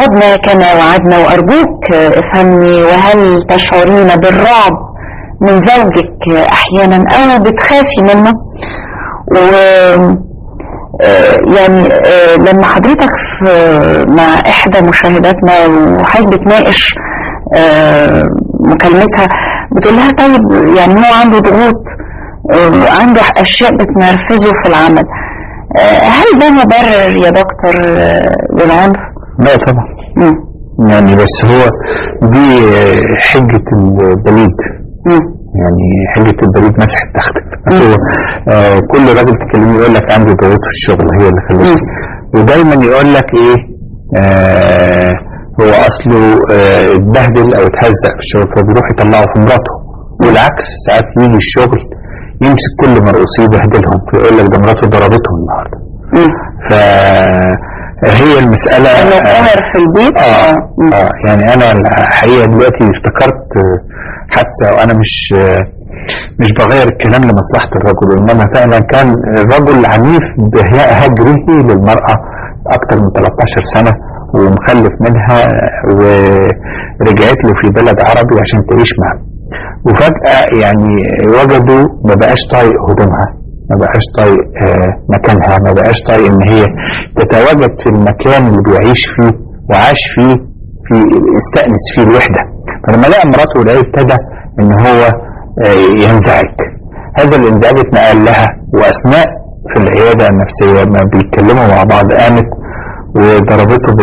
عودنا كما وعدنا، وأرجوك افهمني، وهل تشعرين بالرعب من زوجك أحيانا أو بتخافي منه؟ و يعني لما حضرتك مع إحدى مشاهداتنا وحضرتك بتناقش مكالمتها بتقول لها طيب يعني هو عنده ضغوط، عنده أشياء بتنرفزه في العمل، هل ده مبرر يا دكتور للعنف؟ لا طبعا. يعني بس هو دي حجة البليد، يعني حجة البليد مسح التختك. هو كل راجل تكلمه يقول لك عنده ضغوط في الشغل هي اللي خلته، ودايما يقول لك ايه هو اصله اتبهدل او اتهزق في الشغل فبيروح يطلعه في مراته، والعكس ساعات يجي الشغل يمسك كل مرؤوسيه يبهدلهم فيقول لك ده مراته ضربتهم النهارده. فهي المسألة قاهر في البيت. يعني انا الحقيقة دلوقتي افتكرت حادثة، وانا مش بغير الكلام لمصلحة الرجل، انما فعلا كان الرجل عنيف بهجره للمرأة اكتر من 13 سنة ومخلف منها، ورجعت له في بلد عربي عشان تعيش معه، وفجأة يعني وجدوا ما بقاش طايق هدومها، ما بقاش طايق مكانها، ما بقاش طايق ان هي تتواجد في المكان اللي بيعيش فيه وعاش فيه استأنس فيه الوحدة. فلما لقى مراته ولاقيه ابتدى ان هو ينزعج. هذا الانزعاج اتنقل لها، واثناء في العيادة النفسية ما بيتكلموا مع بعض قامت وضربته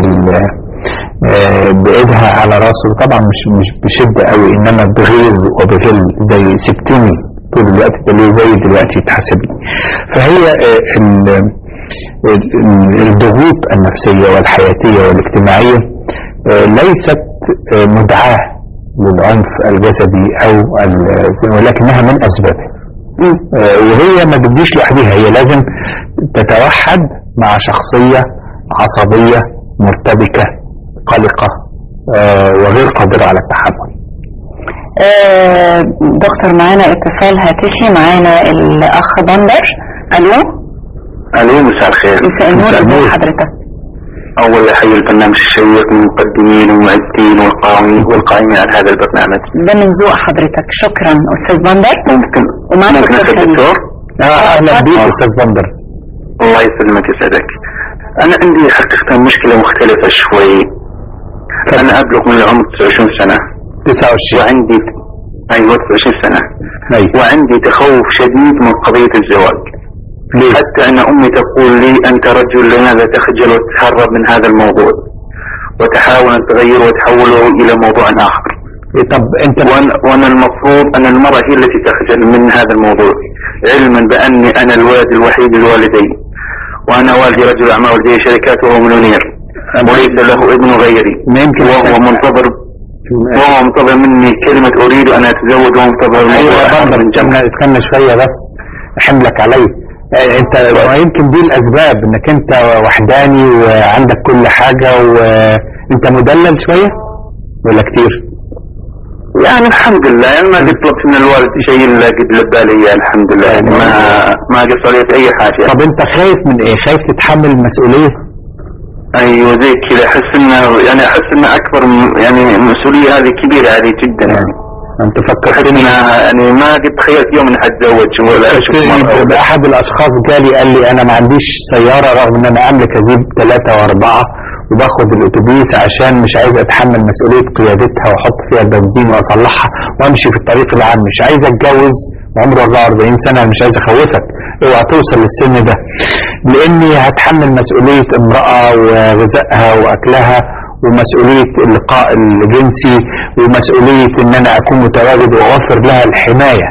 بإيدها على راسه، طبعا مش بشدة قوي انما بغيظ وبغل، زي سبتني طول الوقت ده زي دلوقتي تحاسبني. فهي الضغوط النفسية والحياتية والاجتماعية ليست مدعاة للعنف الجسدي ولكنها من اسبابه، وهي ما بتجيش لوحدها، هي لازم تتوحد مع شخصية عصبية مرتبكة قلقة وغير قادرة على التحمل. دكتور معانا اتصال هاتفي، معانا الاخ بندر. الو مساء الخير. مساء النور. ازي حضرتك؟ اول احيي البرنامج الشيق من المقدمين والمعدين والقائمين على هذا البرنامج. ده من ذوق حضرتك، شكرا استاذ بندر. ممكن الدكتور؟ اهلا بيك استاذ بندر. الله يسلمك يسعدك. انا عندي حقيقة مشكلة مختلفة شوي. انا ابلغ من العمر 29 سنة 29 وعندي 29 سنة وعندي تخوف شديد من قضية الزواج. ليه؟ حتى ان امي تقول لي انت رجل لماذا تخجل وتتهرب من هذا الموضوع وتحاول ان تغيره وتحوله الى موضوع اخر. طب انت وانا المفروض ان المرأة هي التي تخجل من هذا الموضوع، علما باني انا الولد الوحيد لوالدي، وانا والدي رجل اعمال ولدي شركات وهو مليونير وليس له ابن غيري، وهو منتظر مني كلمة اريد ان اتزوج ومنتظر من جمع. اتكلم شوية بس حملك علي انت، يمكن دي الاسباب انك انت وحداني وعندك كل حاجة، وانت مدلل شوية ولا كتير؟ يعني الحمد لله، يعني ما قد طلبت من الوالد شيء الا قد لبى لي الحمد لله، يعني ما قصر لي اي حاجة. طب انت خايف من ايه؟ خايف تتحمل المسؤولية؟ ايوه زي كذا، احس ان اكبر يعني المسؤولية هذه كبيرة علي جدا. يعني انت فكرت يعني ما قد تخيلت يوم اني حتزوج ولا اشوف مرة. احد الاشخاص جالي قال لي انا ما عنديش سيارة رغم ان انا املك اجيب 3 و4 وباخد الاتوبيس عشان مش عايز اتحمل مسؤولية قيادتها واحط فيها البنزين واصلحها وامشي في الطريق العام، مش عايز اتجوز عمره 44 سنة، مش عايز اخوفك اوعى توصل للسن ده، لاني هتحمل مسؤولية امرأة وغذائها واكلها ومسؤولية اللقاء الجنسي ومسؤولية ان انا اكون متواجد واوفر لها الحماية.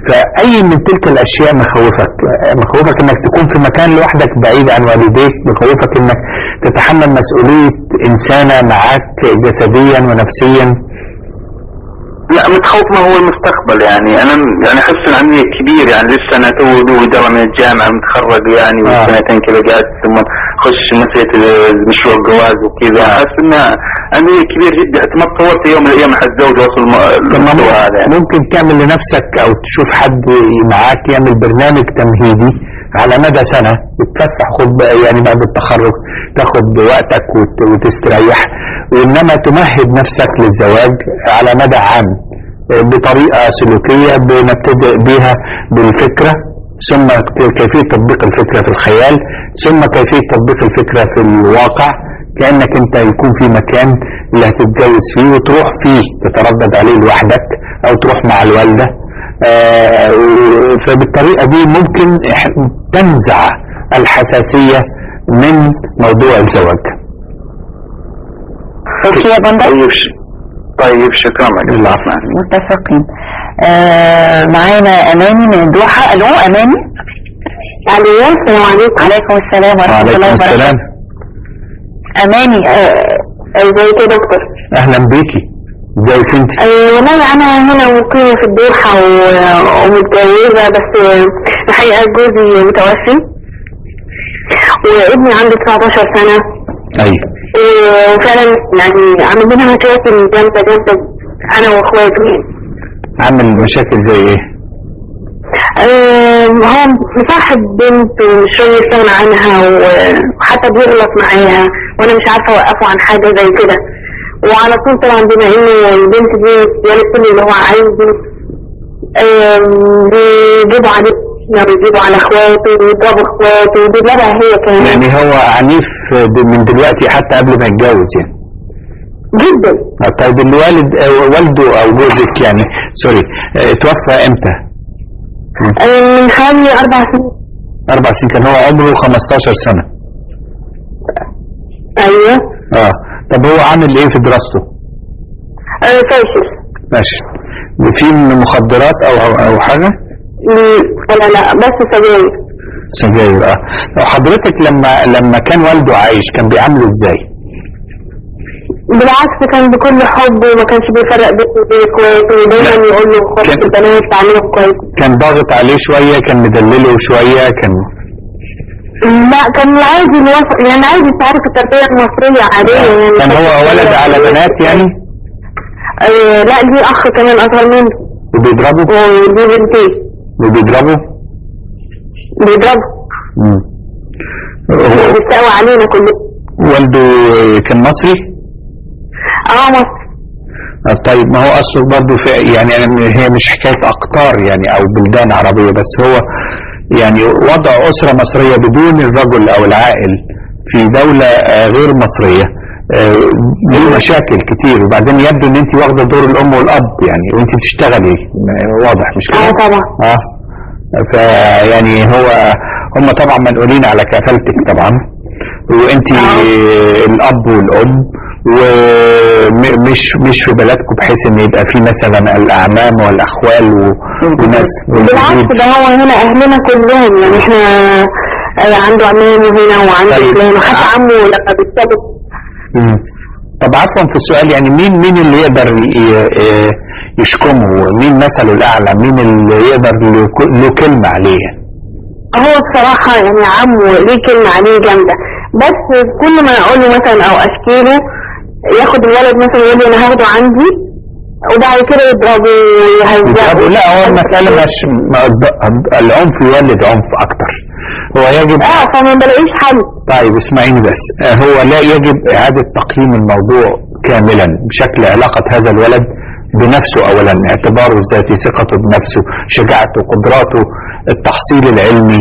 فاي من تلك الاشياء مخوفك انك تكون في مكان لوحدك بعيد عن والديك، مخوفك انك تتحمل مسؤولية انسانة معاك جسديا ونفسيا. لا متخوف ما هو المستقبل، يعني انا يعني احس ان عملية كبير، يعني لسه انا تو درى من الجامعة متخرج يعني وسنتين كذا قاعد ثم خش مسيرة مشروع الجواز وكذا، احس انها عملية كبير جدا، ما تصورت يوم من الايام حتزوج واصل المستوى هذا. يعني ممكن تعمل لنفسك او تشوف حد معاك يعمل برنامج تمهيدي على مدى سنة تتفسح، خد يعني بعد التخرج تاخد وقتك وتستريح، وإنما تمهد نفسك للزواج على مدى عام بطريقة سلوكية بنبتدئ بيها بالفكرة، ثم كيفية تطبيق الفكرة في الخيال، ثم كيفية تطبيق الفكرة في الواقع، كأنك انت يكون في مكان اللي هتتجوز فيه وتروح فيه تتردد عليه لوحدك او تروح مع الوالدة. فبالطريقة دي ممكن تنزع الحساسية من موضوع الزواج. اوكي يا بندر. طيب شكرا لك. متفقين. معانا اماني من الدوحة. الو اماني. الو السلام عليكم. عليكم السلام ورحمة الله وبركاته. اماني ازيك يا دكتور؟ اهلا بيكي. ازيك انت؟ والله انا هنا مقيمة في الدوحة ومتجوزة، بس الحقيقة جوزي متوفي وابني عنده 19 سنة. ايوه. وفعلا يعني عامل لنا مشاكل جامدة انا واخواتي. عامل مشاكل زي ايه؟ هو مصاحب بنت ومش راضي يستغنى عنها وحتى بيغلط معاها، وانا مش عارفة اوقفه عن حاجة زي كده. وعلى طول طبعا بما ان البنت دي بيعمل كل اللي هو عايزه، بيجيبوا عليه، بيجيبوا على اخواته ويضربوا اخواته وبيضربها هي كمان. يعني هو عنيف من دلوقتي حتى قبل ما يتجوز يعني؟ جدا. طيب الوالد والده او جوزك يعني سوري توفى امتى؟ من حوالي 4 سنين. 4 سنين. كان هو عمره 15 سنة. ايوه. طب هو عامل ايه في دراسته؟ فاشل. ماشي. في مخدرات او حاجة؟ لا بس سجاير. سجاير. حضرتك لما كان والده عايش كان بيعامله ازاي؟ بالعكس كان بكل حب وما كانش بيفرق بين اخواته، ودايما يقول له اخوات البنات تعلمهم كويس. كان ضاغط عليه شوية؟ كان مدلله شوية؟ كان لا كان عادي يعني عادي، انت عارف التربية المصرية عادية يعني. كان هو ولد على بنات يعني؟ لا ليه اخ كمان اصغر منه. وبيضربه؟ ودي بنتين. وبيضربه؟ بيضربه. بيستقوى علينا كلنا. والده كان مصري؟ مصري. طيب ما هو اصله برضه يعني هي مش حكاية اقطار يعني او بلدان عربية، بس هو يعني وضع اسرة مصرية بدون الرجل او العائل في دولة غير مصرية له مشاكل كتير. وبعدين يبدو ان انت واخدة دور الام والاب يعني وانت بتشتغلي، واضح مش كده؟ طبعا. فيعني هم طبعا منقولين على كفالتك طبعا، وانت الاب والام، ومش في بلدكم بحيث ان يبقى في مثلا الاعمام والاخوال وناس. بالعكس ده هو هنا اهلنا كلهم يعني، احنا عنده عمامه هنا وعنده فلان وحتى عمه لما بيتسابق. طب عفوا في السؤال يعني مين اللي يقدر يشكمه؟ مين مثله الاعلى؟ مين اللي يقدر له كلمة عليه؟ هو بصراحة يعني عمه ليه كلمة عليه جامدة، بس كل ما اقول له مثلا او اشكي له ياخد الولد مثلا يقول لي انا هاخده عندي، وبعد كده يضربه ويهزقه. لا هو المسألة مش العنف يولد عنف اكتر. هو يجب فما بلاقيش حل. طيب اسمعيني بس، هو لا يجب اعادة تقييم الموضوع كاملا بشكل علاقة هذا الولد بنفسه اولا، اعتباره الذاتي، ثقته بنفسه، شجاعته، قدراته، التحصيل العلمي،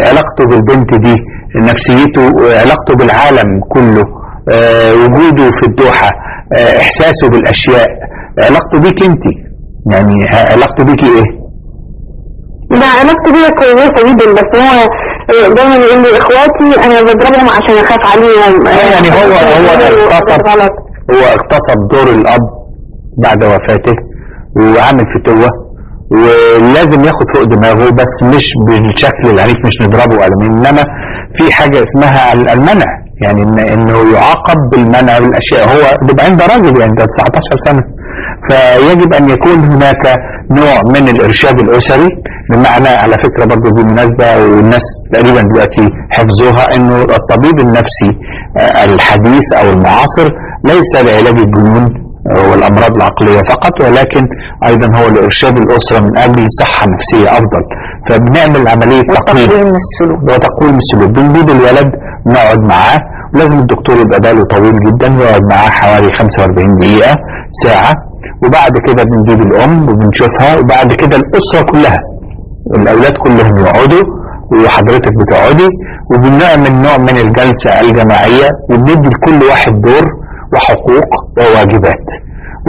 علاقته بالبنت دي، نفسيته، علاقته بالعالم كله، وجوده في الدوحة، احساسه بالاشياء، علاقته بيك انت يعني علاقته بيكي ايه؟ لا علاقته بيا كويسة جدا، بس هو دايما يقول لي اخواتي انا بضربهم عشان اخاف عليهم. يعني هو اغتصب دور الاب بعد وفاته وعامل فتوة، ولازم ياخد فوق دماغه، بس مش بالشكل العنيف، مش نضربه قلمين، انما في حاجة اسمها المنع، يعني انه يعاقب بالمنع والاشياء. هو بيبقى عنده راجل يعني ده 19 سنة، فيجب ان يكون هناك نوع من الارشاد الاسري. بمعنى على فكرة برضه بالمناسبة والناس تقريبا دلوقتي حفظوها انه الطبيب النفسي الحديث او المعاصر ليس لعلاج الجنون والامراض العقلية فقط، ولكن ايضا هو لارشاد الاسرة من اجل صحة نفسية افضل. فبنعمل عمليه تقويم السلوك. وتقويم السلوك. بنجيب الولد نقعد معاه، ولازم الدكتور يبقى باله طويل جدا، يقعد معاه حوالي 45 دقيقه ساعه، وبعد كده بنجيب الام وبنشوفها، وبعد كده الاسره كلها الاولاد كلهم يقعدوا وحضرتك بتقعدي، وبنعمل نوع من الجلسه الجماعيه، وبندي لكل واحد دور وحقوق وواجبات،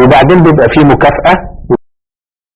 وبعدين بيبقى فيه مكافاه